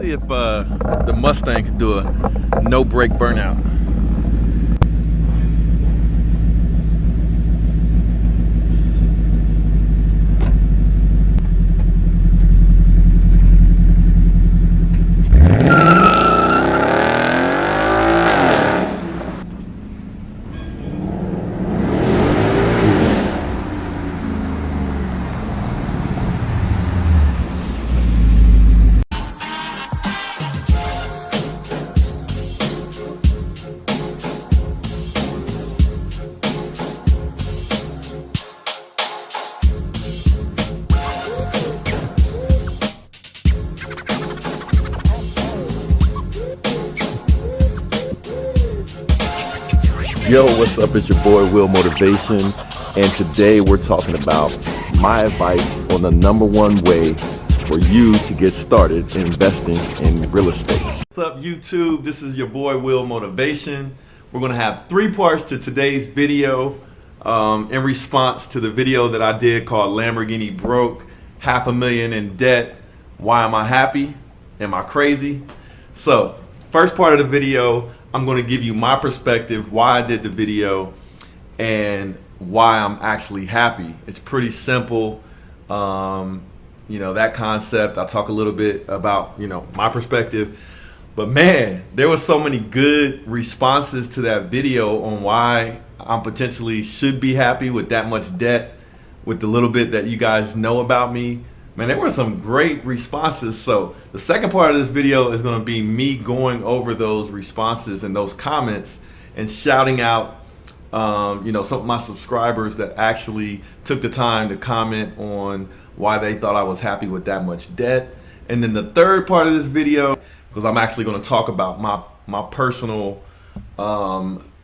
See if the Mustang could do a no brake burnout. Yo, what's up? It's your boy Will Motivation, and today we're talking about my advice on the #1 way for you to get started investing in real estate. What's up, YouTube? This is your boy Will Motivation. We're going to have 3 parts to today's video in response to the video that I did called Lamborghini Broke, $500,000 in debt. Why am I happy? Am I crazy? So, first part of the video, I'm going to give you my perspective, why I did the video, and why I'm actually happy. It's pretty simple. That concept. I talk a little bit about, my perspective. But man, there were so many good responses to that video on why I potentially should be happy with that much debt, with the little bit that you guys know about me. Man, there were some great responses. So the second part of this video is going to be me going over those responses and those comments and shouting out, some of my subscribers that actually took the time to comment on why they thought I was happy with that much debt. And then the third part of this video, because I'm actually going to talk about my personal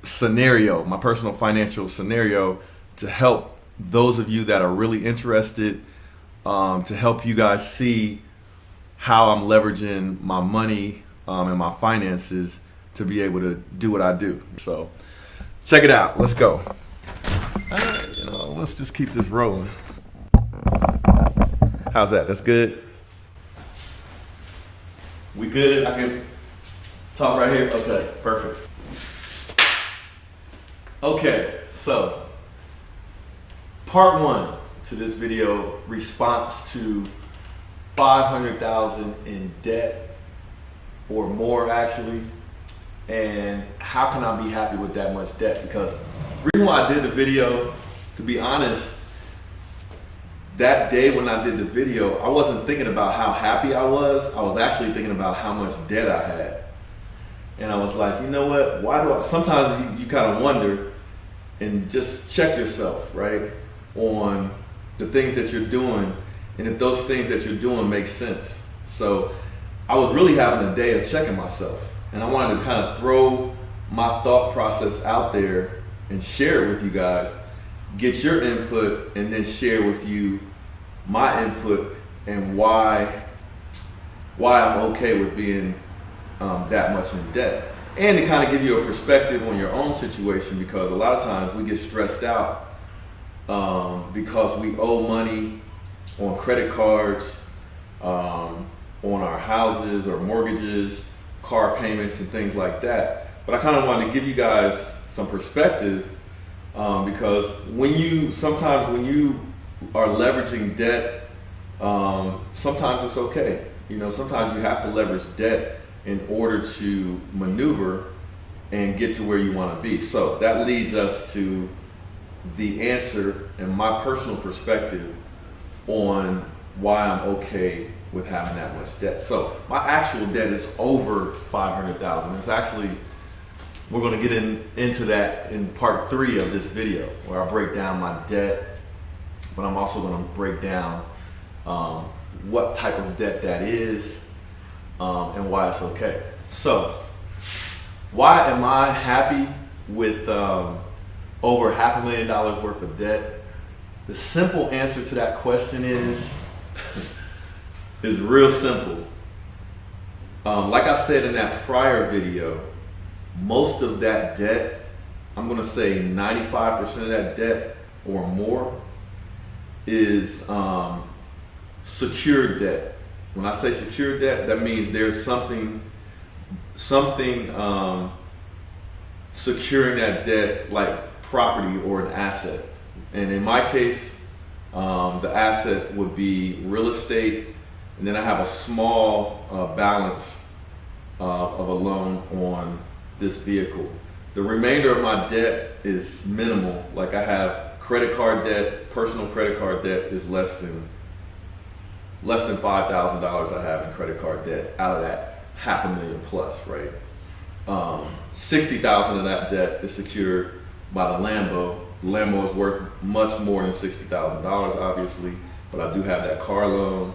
scenario, my personal financial scenario, to help those of you that are really interested, to help you guys see how I'm leveraging my money and my finances to be able to do what I do. So check it out. Let's go. Let's just keep this rolling. How's that? That's good? We good? I can talk right here? Okay, perfect. Okay, so part 1 to this video, response to 500,000 in debt or more actually, and how can I be happy with that much debt? Because the reason why I did the video, to be honest, that day when I did the video, I wasn't thinking about how happy I was actually thinking about how much debt I had. And I was like, you know what, why do I, sometimes you kind of wonder and just check yourself, right, on the things that you're doing, and if those things that you're doing make sense. So I was really having a day of checking myself, and I wanted to kind of throw my thought process out there and share it with you guys, get your input, and then share with you my input and why I'm okay with being that much in debt, and to kind of give you a perspective on your own situation, because a lot of times we get stressed out because we owe money on credit cards, on our houses or mortgages, car payments and things like that. But I kind of wanted to give you guys some perspective, because sometimes when you are leveraging debt, sometimes it's okay. Sometimes you have to leverage debt in order to maneuver and get to where you want to be. So that leads us to the answer and my personal perspective on why I'm okay with having that much debt. So my actual debt is over 500,000. It's actually, we're going to get into that in part 3 of this video, where I break down my debt, but I'm also going to break down what type of debt that is and why it's okay. So why am I happy with over $500,000 worth of debt? The simple answer to that question is real simple. Like I said in that prior video, most of that debt, I'm going to say 95% of that debt or more, is secured debt. When I say secured debt, that means there's something securing that debt, like property or an asset. And in my case, the asset would be real estate, and then I have a small balance of a loan on this vehicle. The remainder of my debt is minimal. Like I have credit card debt, personal credit card debt is less than $5,000 I have in credit card debt out of that $500,000 plus, right? 60,000 of that debt is secured by the Lambo. The Lambo is worth much more than $60,000, obviously, but I do have that car loan.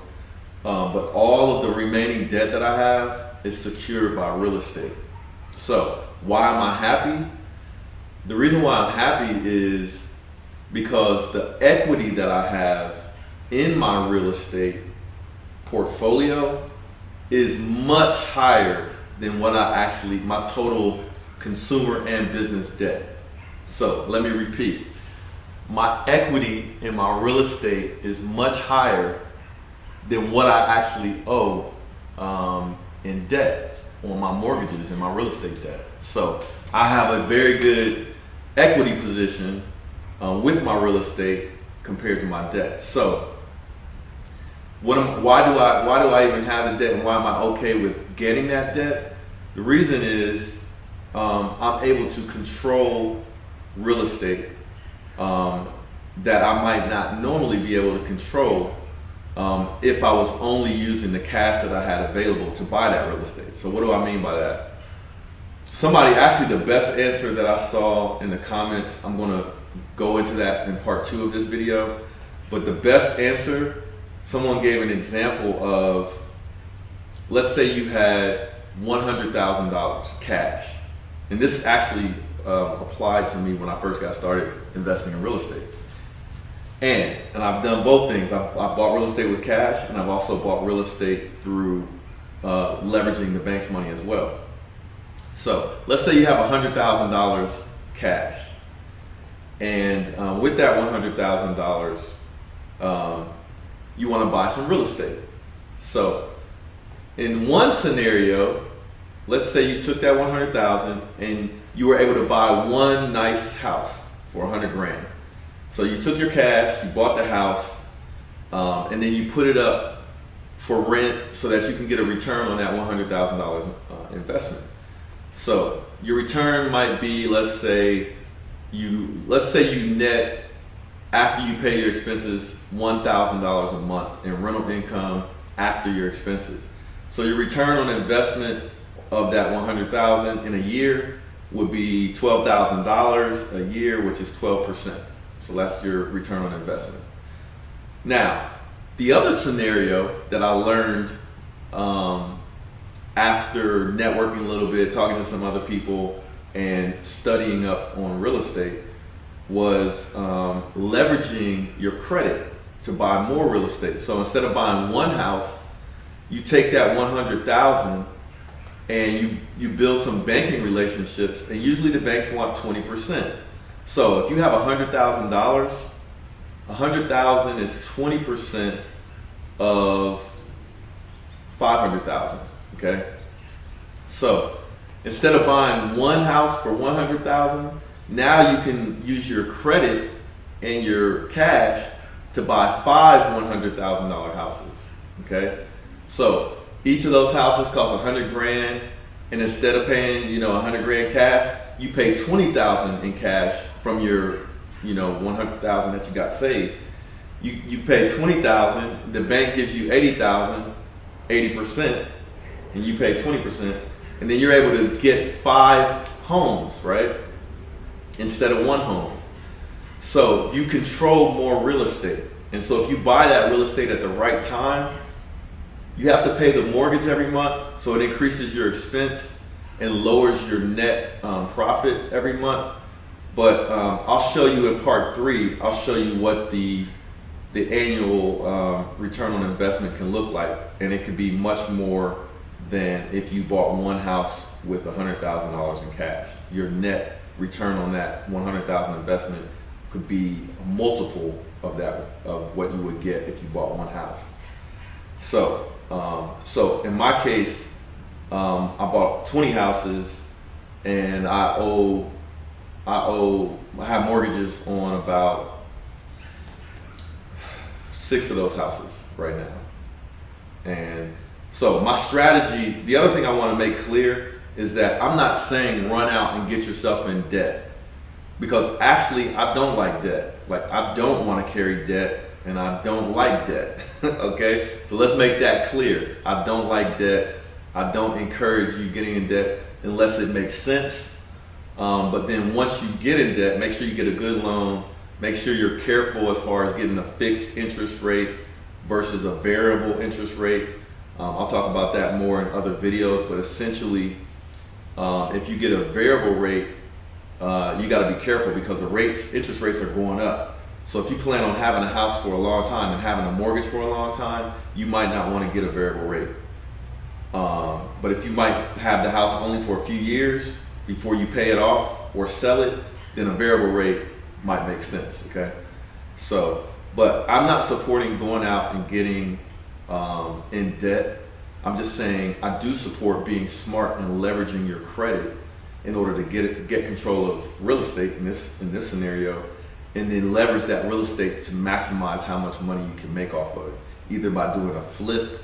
But all of the remaining debt that I have is secured by real estate. So why am I happy? The reason why I'm happy is because the equity that I have in my real estate portfolio is much higher than what my total consumer and business debt. So let me repeat. My equity in my real estate is much higher than what I actually owe in debt on my mortgages and my real estate debt. So I have a very good equity position with my real estate compared to my debt. So why do I even have the debt, and why am I okay with getting that debt? The reason is I'm able to control real estate that I might not normally be able to control if I was only using the cash that I had available to buy that real estate. So what do I mean by that? Actually the best answer that I saw in the comments, I'm going to go into that in part 2 of this video, but the best answer, someone gave an example of, let's say you had $100,000 cash. And this actually applied to me when I first got started investing in real estate. And I've done both things. I've bought real estate with cash, and I've also bought real estate through leveraging the bank's money as well. So let's say you have $100,000 cash. And with that $100,000, you want to buy some real estate. So in one scenario, let's say you took that $100,000 and you were able to buy one nice house for $100,000. So you took your cash, you bought the house, and then you put it up for rent so that you can get a return on that $100,000 investment. So your return might be, let's say you net, after you pay your expenses, $1,000 a month in rental income after your expenses. So your return on investment of that $100,000 in a year would be $12,000 a year, which is 12%. So that's your return on investment. Now, the other scenario that I learned after networking a little bit, talking to some other people, and studying up on real estate was leveraging your credit to buy more real estate. So instead of buying one house, you take that $100,000 and you build some banking relationships, and usually the banks want 20%. So if you have $100,000, $100,000 is 20% of $500,000. Okay. So instead of buying one house for $100,000, now you can use your credit and your cash to buy 5 $100,000 houses. Okay. So each of those houses costs $100,000, and instead of paying, $100,000 cash, you pay $20,000 in cash from your, $100,000 that you got saved. You pay $20,000. The bank gives you $80,000, 80%, and you pay 20%, and then you're able to get 5 homes, right? Instead of 1 home. So you control more real estate, and so if you buy that real estate at the right time, you have to pay the mortgage every month, so it increases your expense and lowers your net profit every month. But I'll show you in part 3, I'll show you what the annual return on investment can look like, and it could be much more than if you bought one house with $100,000 in cash. Your net return on that $100,000 investment could be a multiple of what you would get if you bought one house. So So in my case, I bought 20 houses, and I have mortgages on about 6 of those houses right now. And so my strategy, the other thing I want to make clear is that I'm not saying run out and get yourself in debt, because actually I don't like debt. Like, I don't want to carry debt, and I don't like debt. Okay, so let's make that clear. I don't like debt. I don't encourage you getting in debt unless it makes sense. But then once you get in debt, make sure you get a good loan. Make sure you're careful as far as getting a fixed interest rate versus a variable interest rate. I'll talk about that more in other videos, but essentially, if you get a variable rate, you got to be careful because the interest rates are going up. So if you plan on having a house for a long time and having a mortgage for a long time, you might not want to get a variable rate. But if you might have the house only for a few years before you pay it off or sell it, then a variable rate might make sense, okay? So, but I'm not supporting going out and getting in debt. I'm just saying I do support being smart and leveraging your credit in order to get control of real estate in this scenario, and then leverage that real estate to maximize how much money you can make off of it, either by doing a flip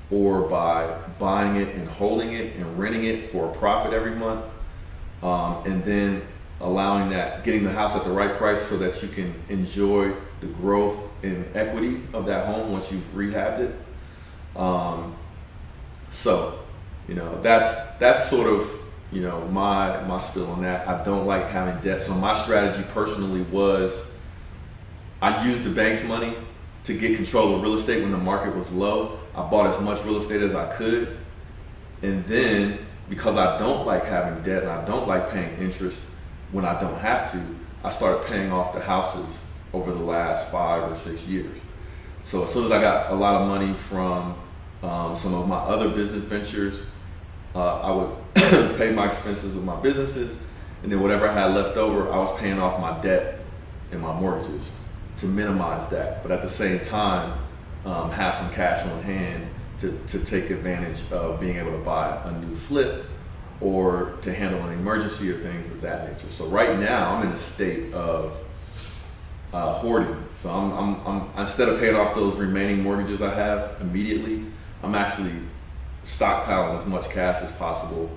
or by buying it and holding it and renting it for a profit every month, and then getting the house at the right price so that you can enjoy the growth and equity of that home once you've rehabbed it. So, that's sort of, my spiel on that. I don't like having debt. So my strategy personally was I used the bank's money to get control of real estate when the market was low. I bought as much real estate as I could. And then, because I don't like having debt and I don't like paying interest when I don't have to, I started paying off the houses over the last 5 or 6 years. So as soon as I got a lot of money from some of my other business ventures, I would pay my expenses with my businesses, and then whatever I had left over, I was paying off my debt and my mortgages to minimize that, but at the same time, have some cash on hand to take advantage of being able to buy a new flip or to handle an emergency or things of that nature. So right now, I'm in a state of hoarding. So I'm instead of paying off those remaining mortgages I have immediately, I'm actually stockpiling as much cash as possible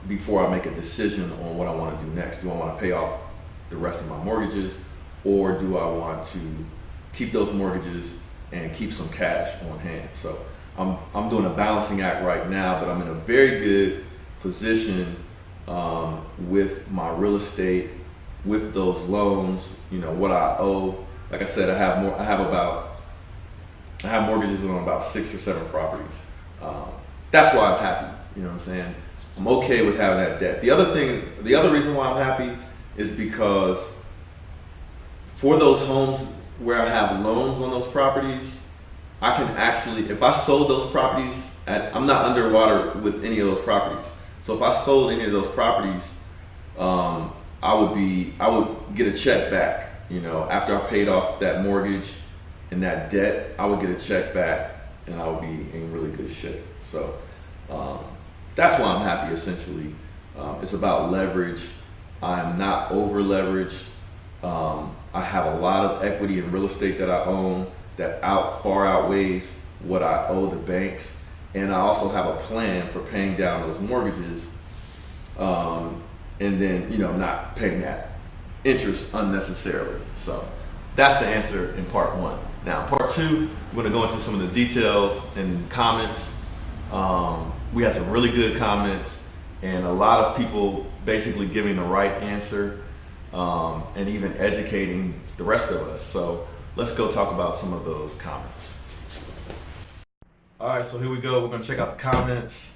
before I make a decision on what I want to do next. Do I want to pay off the rest of my mortgages, or do I want to keep those mortgages and keep some cash on hand? So I'm doing a balancing act right now, but I'm in a very good position with my real estate, with those loans, what I owe. Like I said, I have mortgages on about 6 or 7 properties. That's why I'm happy. You know what I'm saying? I'm okay with having that debt. The other reason why I'm happy is because for those homes where I have loans on those properties, I can actually, if I sold those properties, I'm not underwater with any of those properties. So if I sold any of those properties, I would get a check back. After I paid off that mortgage and that debt, I would get a check back, and I would be in really good shape. So that's why I'm happy. Essentially, it's about leverage. I'm not over leveraged. I have a lot of equity in real estate that I own that far outweighs what I owe the banks, and I also have a plan for paying down those mortgages, and then not paying that interest unnecessarily. So that's the answer in part 1. Now, part 2, we're going to go into some of the details and comments. We had some really good comments and a lot of people basically giving the right answer and even educating the rest of us. So let's go talk about some of those comments. All right, so here we go. We're going to check out the comments.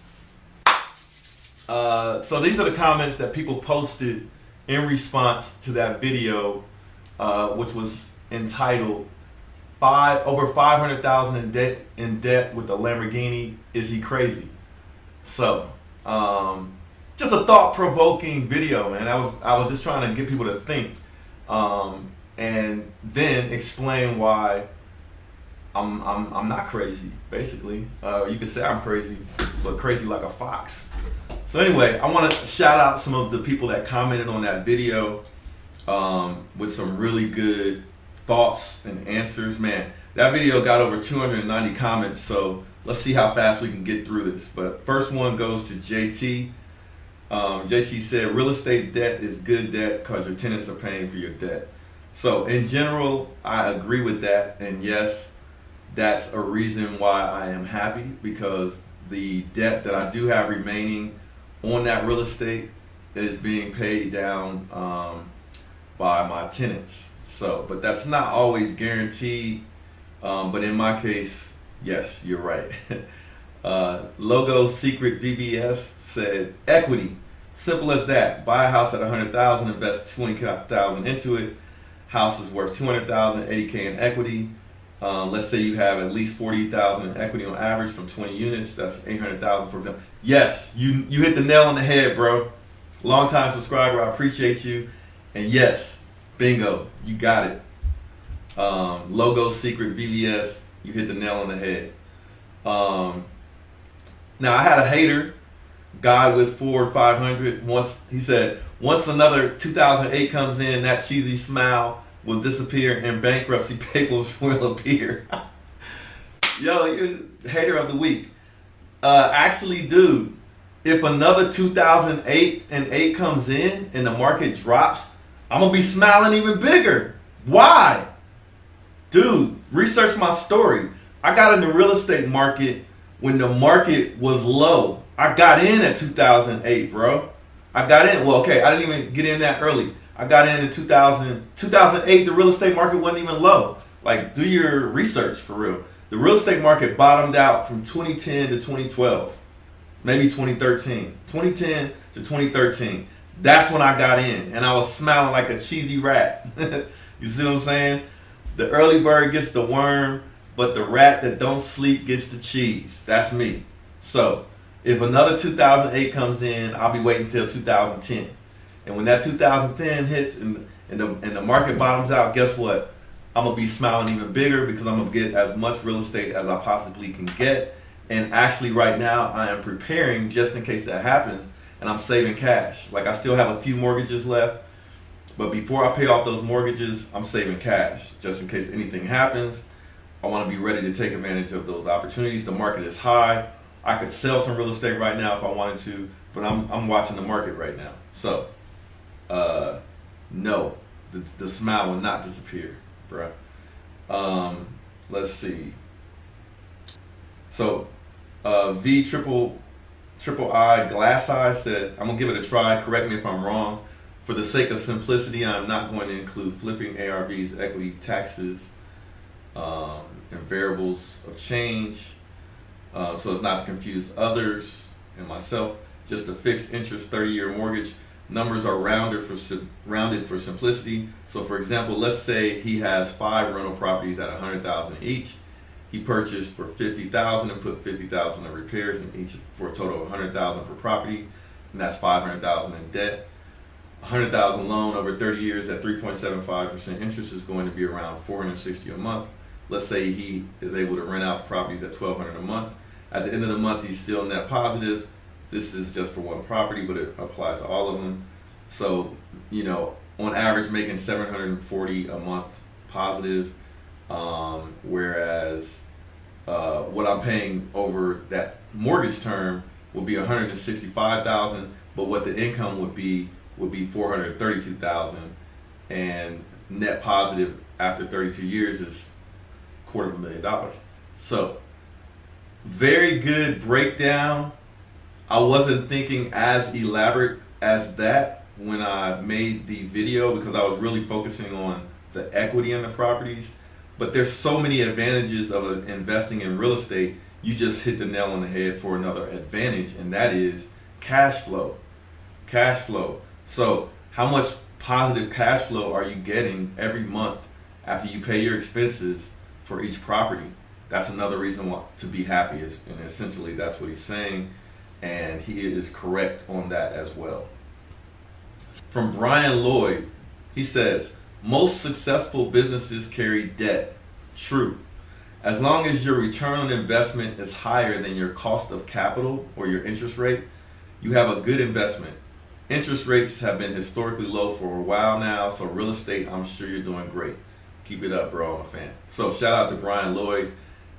So these are the comments that people posted in response to that video, which was entitled over 500,000 in debt with a Lamborghini. Is he crazy? So, just a thought-provoking video, man. I was just trying to get people to think, and then explain why I'm not crazy, basically. You could say I'm crazy, but crazy like a fox. So anyway, I want to shout out some of the people that commented on that video with some really good thoughts and answers. Man, that video got over 290 comments, so let's see how fast we can get through this. But first one goes to JT. JT said, real estate debt is good debt because your tenants are paying for your debt. So in general, I agree with that. And yes, that's a reason why I am happy, because the debt that I do have remaining on that real estate is being paid down by my tenants. So, but that's not always guaranteed. But in my case, yes, you're right. Logo Secret VBS said, equity, simple as that. Buy a house at 100,000, invest 20,000 into it. House is worth 200,000, 80K in equity. Let's say you have at least 40,000 in equity on average from 20 units. That's 800,000, for example. Yes, you hit the nail on the head, bro. Long time subscriber, I appreciate you. And yes, bingo, you got it. Logo Secret VBS, you hit the nail on the head. Now I had a hater, guy with Ford 500. Once he said, once another 2008 comes in, that cheesy smile will disappear and bankruptcy papers will appear. Yo, you're hater of the week. Actually, dude, if another 2008 and 8 comes in and the market drops, I'm gonna be smiling even bigger. Why? Dude, research my story. I got in the real estate market when the market was low. I got in at 2008, bro. I got in. Well, okay, I didn't even get in that early. I got in 2008, the real estate market wasn't even low. Like, do your research for real. The real estate market bottomed out from 2010 to 2012, maybe 2013. 2010 to 2013. That's when I got in, and I was smiling like a cheesy rat. You see what I'm saying? The early bird gets the worm, but the rat that don't sleep gets the cheese. That's me. So, if another 2008 comes in, I'll be waiting until 2010. And when that 2010 hits and the market bottoms out, guess what? I'm going to be smiling even bigger, because I'm going to get as much real estate as I possibly can get. And actually right now I am preparing just in case that happens, and I'm saving cash. Like, I still have a few mortgages left, but before I pay off those mortgages, I'm saving cash just in case anything happens. I want to be ready to take advantage of those opportunities. The market is high. I could sell some real estate right now if I wanted to, but I'm watching the market right now. So, no, the smile will not disappear, bruh. Let's see. So, V triple I Glass Eye said, I'm gonna give it a try. Correct me if I'm wrong. For the sake of simplicity, I'm not going to include flipping, ARVs, equity, taxes, and variables of change, so as not to confuse others and myself. Just a fixed interest 30-year mortgage. Numbers are rounded for simplicity. So for example, let's say he has 5 rental properties at 100,000 each. He purchased for 50,000 and put 50,000 in repairs in each, for a total of 100,000 per property, and that's 500,000 in debt. 100,000 loan over 30 years at 3.75% interest is going to be around 460 a month. Let's say he is able to rent out the properties at 1,200 a month. At the end of the month, he's still net positive. This is just for one property, but it applies to all of them. So, you know, on average, making 740 a month positive, whereas what I'm paying over that mortgage term would be 165,000, but what the income would be 432,000, and net positive after 32 years is $250,000. So, very good breakdown. I wasn't thinking as elaborate as that when I made the video, because I was really focusing on the equity in the properties. But there's so many advantages of investing in real estate. You just hit the nail on the head for another advantage, and that is cash flow. Cash flow. So how much positive cash flow are you getting every month after you pay your expenses for each property? That's another reason to be happy, and essentially that's what he's saying, and he is correct on that as well. From Brian Lloyd, he says, most successful businesses carry debt. True. As long as your return on investment is higher than your cost of capital or your interest rate, you have a good investment. Interest rates have been historically low for a while now, so real estate, I'm sure you're doing great. Keep it up, bro. I'm a fan. So shout out to Brian Lloyd.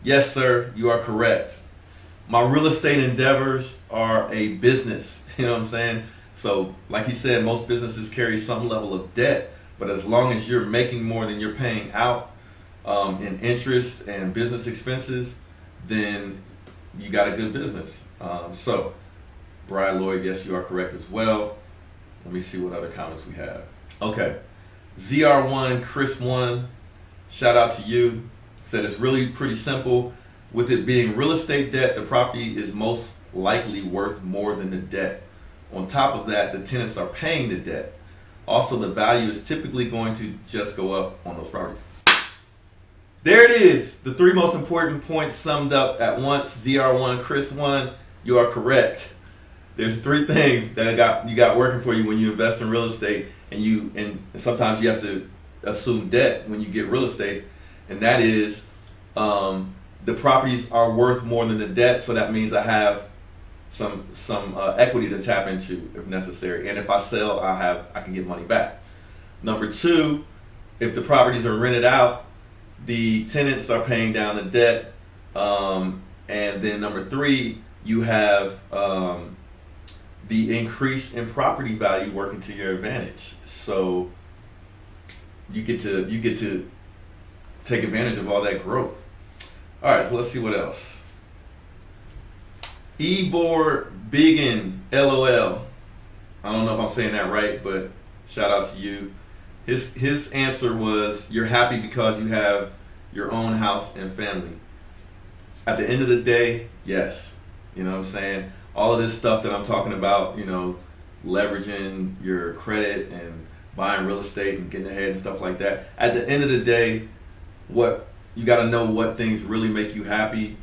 Yes, sir, you are correct. My real estate endeavors are a business. You know what I'm saying? So, like he said, most businesses carry some level of debt, but as long as you're making more than you're paying out in interest and business expenses, then you got a good business. So, Brian Lloyd, yes, you are correct as well. Let me see what other comments we have. Okay. ZR1, Chris1, shout out to you. Said it's really pretty simple. With it being real estate debt, the property is most likely worth more than the debt. On top of that, the tenants are paying the debt. Also, the value is typically going to just go up on those properties. There it is. The three most important points summed up at once. ZR1, Chris1, you are correct. There's three things that you got working for you when you invest in real estate, and sometimes you have to assume debt when you get real estate, and that is the properties are worth more than the debt, so that means I have some equity to tap into if necessary, and if I sell, I can get money back. Number two, if the properties are rented out, the tenants are paying down the debt, and then number three, you have the increase in property value working to your advantage. So you get to take advantage of all that growth. All right, so let's see what else. Ivor Biggin, LOL. I don't know if I'm saying that right, but shout out to you. His answer was, you're happy because you have your own house and family. At the end of the day, yes. You know what I'm saying? All of this stuff that I'm talking about, leveraging your credit and buying real estate and getting ahead and stuff like that. At the end of the day, what you got to know what things really make you happy.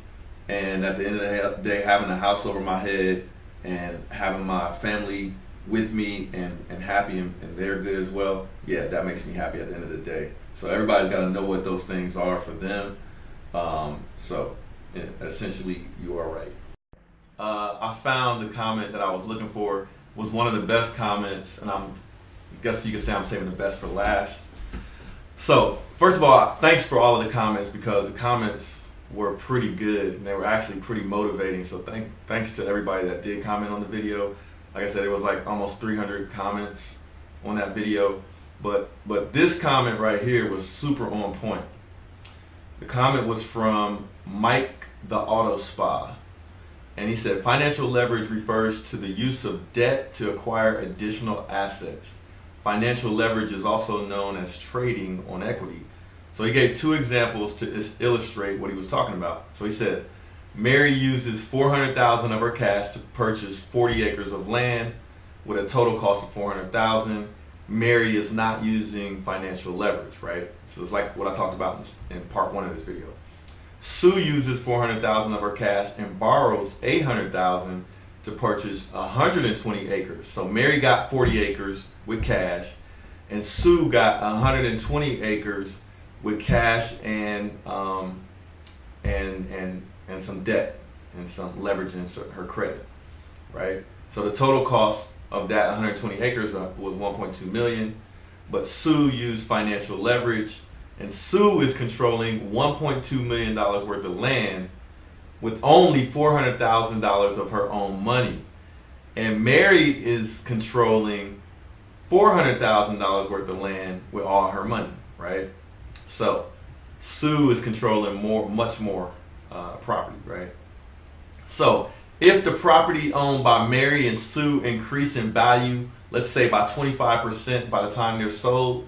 And at the end of the day, having a house over my head and having my family with me and happy and they're good as well, yeah, that makes me happy at the end of the day. So everybody's got to know what those things are for them. So essentially, you are right. I found the comment that I was looking for. Was one of the best comments, and I guess you could say I'm saving the best for last. So first of all, thanks for all of the comments, because the comments were pretty good and they were actually pretty motivating. So thanks to everybody that did comment on the video. Like I said, it was like almost 300 comments on that video. But this comment right here was super on point. The comment was from Mike the Auto Spa. And he said, financial leverage refers to the use of debt to acquire additional assets. Financial leverage is also known as trading on equity. So he gave two examples to illustrate what he was talking about. So he said, Mary uses $400,000 of her cash to purchase 40 acres of land with a total cost of $400,000. Mary is not using financial leverage, right? So it's like what I talked about in part one of this video. Sue uses $400,000 of her cash and borrows $800,000 to purchase 120 acres. So Mary got 40 acres with cash, and Sue got 120 acres with cash and some debt and some leverage in her credit, right? So the total cost of that 120 acres was $1.2 million, but Sue used financial leverage. And Sue is controlling $1.2 million worth of land with only $400,000 of her own money. And Mary is controlling $400,000 worth of land with all her money, right? So Sue is controlling much more property, right? So if the property owned by Mary and Sue increase in value, let's say by 25% by the time they're sold,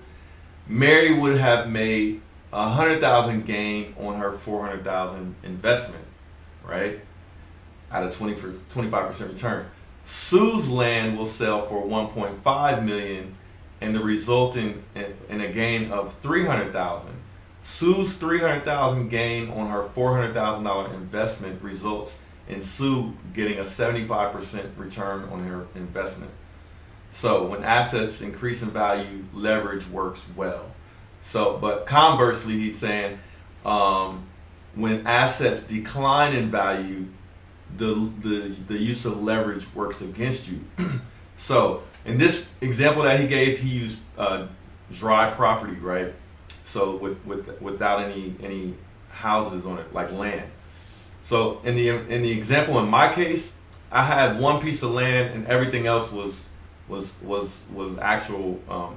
Mary would have made $100,000 gain on her $400,000 investment, right? At a 25% return. Sue's land will sell for $1.5 million, and the resulting in a gain of $300,000. Sue's $300,000 gain on her $400,000 investment results in Sue getting a 75% return on her investment. So when assets increase in value, leverage works well. So, but conversely, he's saying when assets decline in value, the use of leverage works against you. So in this example that he gave, he used dry property, right? So without any houses on it, like land. So in the example in my case, I had one piece of land and everything else was actual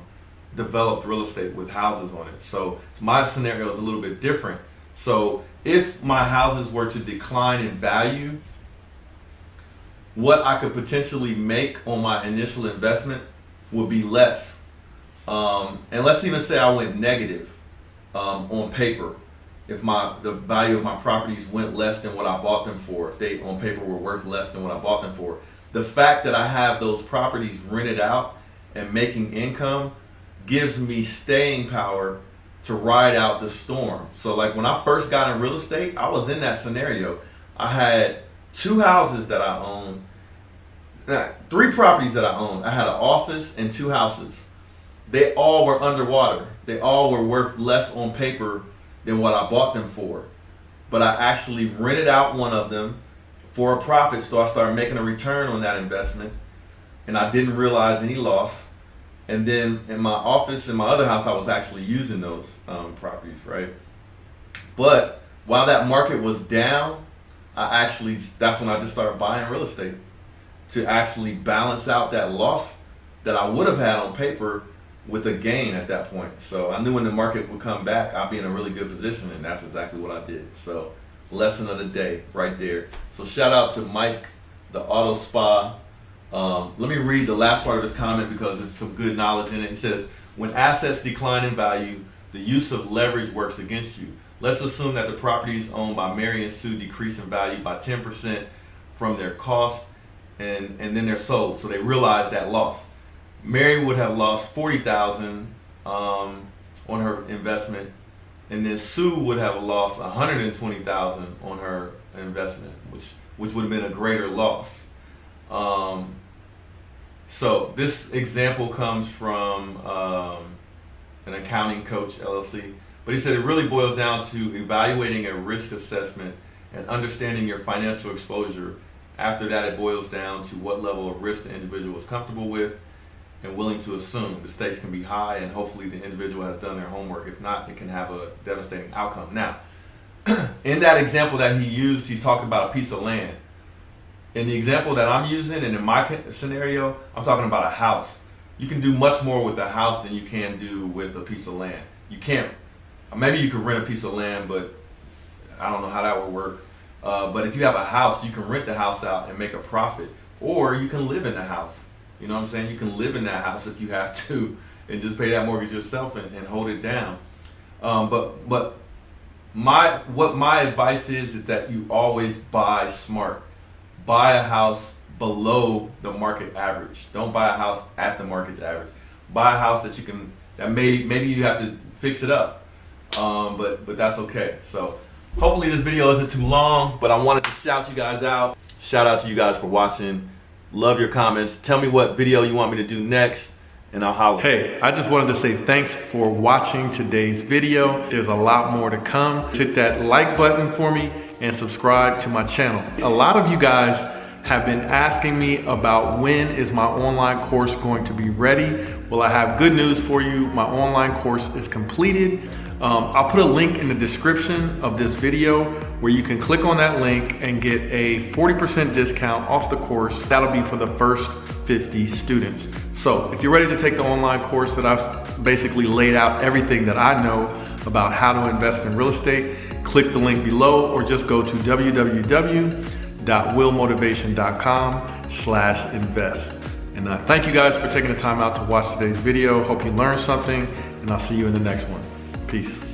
developed real estate with houses on it. So my scenario is a little bit different. So if my houses were to decline in value, what I could potentially make on my initial investment would be less. And let's even say I went negative on paper. If the value of my properties went less than what I bought them for, if they on paper were worth less than what I bought them for, the fact that I have those properties rented out and making income gives me staying power to ride out the storm. So like when I first got in real estate, I was in that scenario. I had 2 houses that I owned, 3 properties that I owned. I had an office and 2 houses. They all were underwater. They all were worth less on paper than what I bought them for. But I actually rented out one of them for a profit, so I started making a return on that investment, and I didn't realize any loss. And then in my office, in my other house, I was actually using those properties, right? But while that market was down, that's when I just started buying real estate to actually balance out that loss that I would have had on paper with a gain at that point. So I knew when the market would come back, I'd be in a really good position, and that's exactly what I did. So lesson of the day right there. So shout out to Mike, the Auto Spa. Let me read the last part of his comment because there's some good knowledge in it. He says, when assets decline in value, the use of leverage works against you. Let's assume that the properties owned by Mary and Sue decrease in value by 10% from their cost, and then they're sold. So they realize that loss. Mary would have lost $40,000 on her investment, and then Sue would have lost $120,000 on her investment, which would have been a greater loss. So this example comes from an accounting coach, LLC, but he said it really boils down to evaluating a risk assessment and understanding your financial exposure. After that, it boils down to what level of risk the individual is comfortable with and willing to assume. The stakes can be high, and hopefully the individual has done their homework. If not, it can have a devastating outcome. Now, in that example that he used, he's talking about a piece of land. In the example that I'm using, and in my scenario, I'm talking about a house. You can do much more with a house than you can do with a piece of land. You can't, maybe you could rent a piece of land, but I don't know how that would work. But if you have a house, you can rent the house out and make a profit, or you can live in the house. You know what I'm saying? You can live in that house if you have to, and just pay that mortgage yourself and hold it down. But what my advice is that you always buy smart. Buy a house below the market average. Don't buy a house at the market average. Buy a house that maybe you have to fix it up, but that's okay. So hopefully this video isn't too long, but I wanted to shout you guys out. Shout out to you guys for watching. Love your comments. Tell me what video you want me to do next, and I'll holler. Hey, I just wanted to say thanks for watching today's video. There's a lot more to come. Hit that like button for me and subscribe to my channel. A lot of you guys have been asking me about when is my online course going to be ready. Well, I have good news for you. My online course is completed. I'll put a link in the description of this video where you can click on that link and get a 40% discount off the course. That'll be for the first 50 students. So if you're ready to take the online course that I've basically laid out everything that I know about how to invest in real estate, click the link below or just go to www.willmotivation.com/invest. And thank you guys for taking the time out to watch today's video. Hope you learned something, and I'll see you in the next one. Peace.